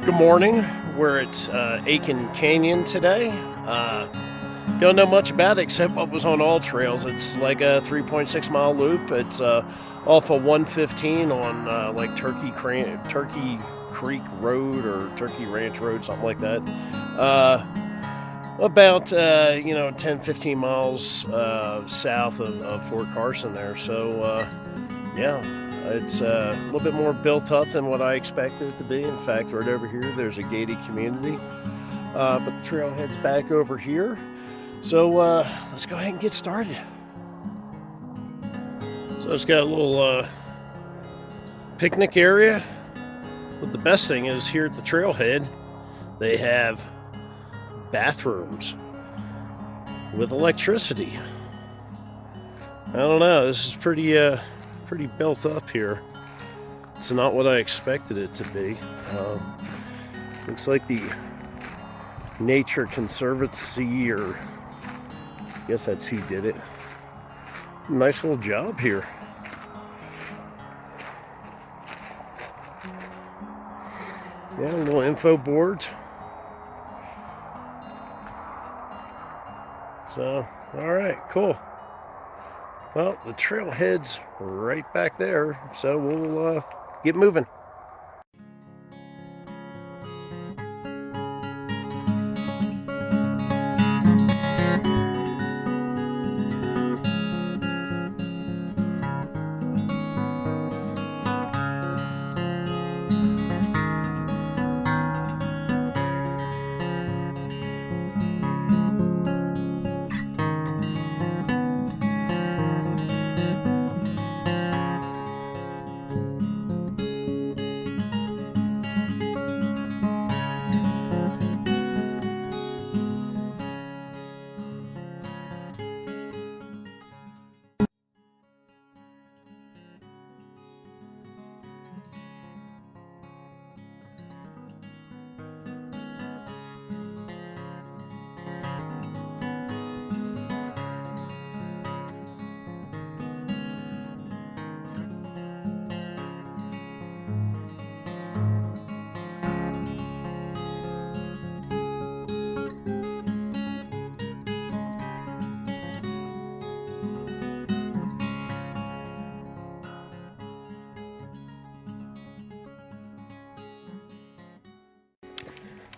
Good morning. We're at Aiken Canyon today. Don't know much about it except what was on all trails. It's like a 3.6 mile loop. It's off of 115 on like Turkey Creek Road or Turkey Ranch Road, something like that. About 10-15 miles south of Fort Carson there. So yeah. It's a little bit more built up than what I expected it to be. In fact, right over here, there's a gated community. But the trailhead's back over here. So let's go ahead and get started. So it's got a little picnic area. But the best thing is here at the trailhead, they have bathrooms with electricity. I don't know, this is pretty built up here. It's not what I expected it to be. Looks like the Nature Conservancy, or I guess that's who did it. Nice little job here. Yeah, little info boards. So, all right, cool. Well, the trailhead's right back there, so we'll get moving.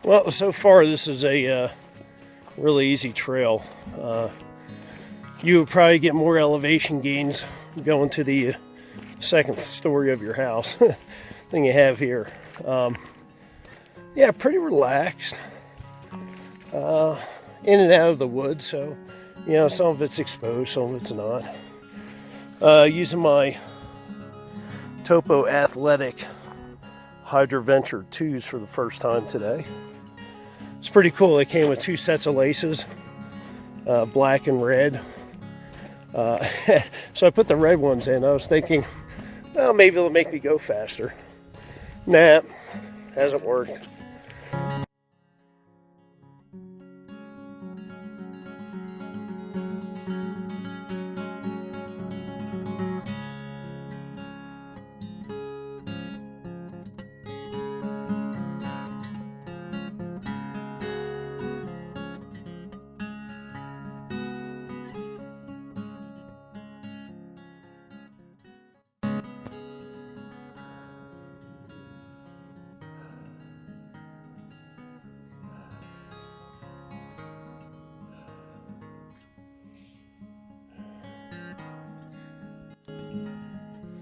Well, so far this is a really easy trail. You would probably get more elevation gains going to the second story of your house than you have here. Yeah, pretty relaxed. In and out of the woods, so some of it's exposed, some of it's not. Using my Topo Athletic Hydroventure 2s for the first time today. It's pretty cool. They came with two sets of laces, black and red. So I put the red ones in. I was thinking, well, maybe it'll make me go faster. Nah, hasn't worked.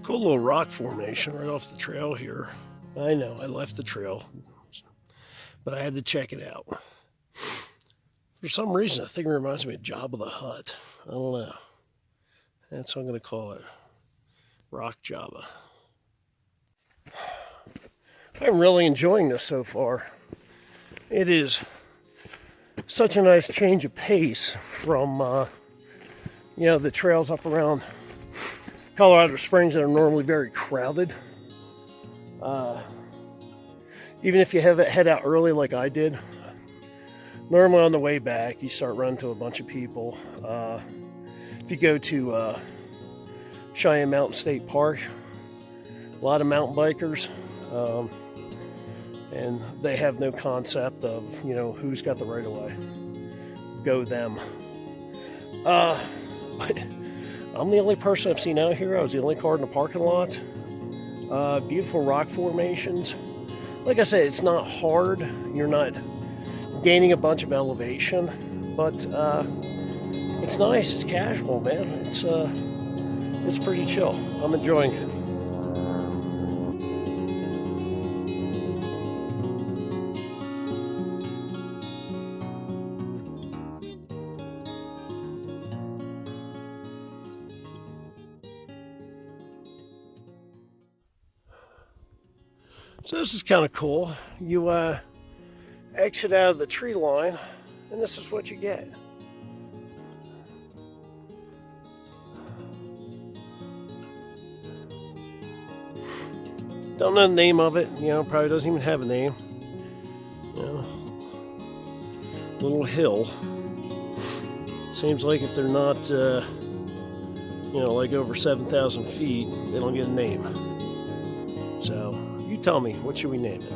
Cool little rock formation right off the trail here. I know, I left the trail, but I had to check it out. For some reason, I think it reminds me of Jabba the Hutt. I don't know. That's what I'm going to call it. Rock Jabba. I'm really enjoying this so far. It is such a nice change of pace from, the trails up around Colorado Springs that are normally very crowded. Even if you head out early like I did, normally on the way back you start running to a bunch of people. If you go to Cheyenne Mountain State Park, a lot of mountain bikers. and they have no concept of, you know, who's got the right of way. Go them. But I'm the only person I've seen out here. I was the only car in the parking lot. Beautiful rock formations. Like I said, it's not hard. You're not gaining a bunch of elevation, but it's nice. It's casual, man. It's pretty chill. I'm enjoying it. So this is kind of cool. You exit out of the tree line, and this is what you get. Don't know the name of it. You know, probably doesn't even have a name. You know, little hill. Seems like if they're not, you know, like over 7,000 feet, they don't get a name. So you tell me, what should we name it?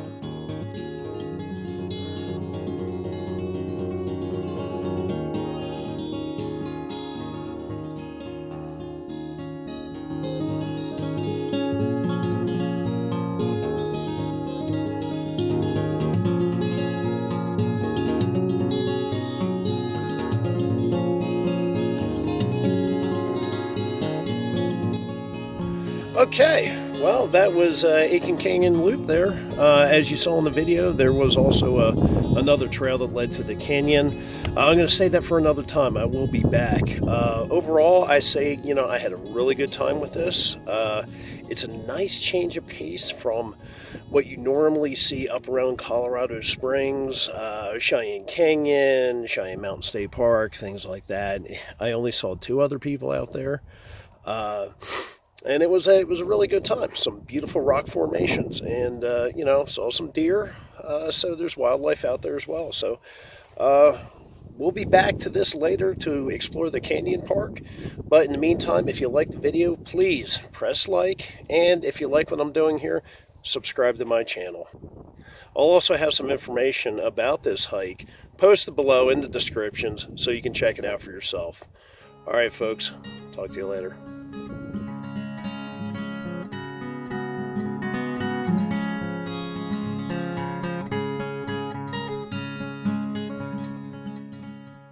Okay, well, that was Aiken Canyon Loop there. As you saw in the video, there was also another trail that led to the canyon. I'm going to say that for another time. I will be back. Overall, I say, you know, I had a really good time with this. It's a nice change of pace from what you normally see up around Colorado Springs, Cheyenne Canyon, Cheyenne Mountain State Park, things like that. I only saw 2 other people out there. And it was a really good time. Some beautiful rock formations, and you know, saw some deer. So there's wildlife out there as well. So we'll be back to this later to explore the canyon park. But in the meantime, if you like the video, please press like, and if you like what I'm doing here, subscribe to my channel. I'll also have some information about this hike posted below in the descriptions, so you can check it out for yourself. All right, folks. Talk to you later.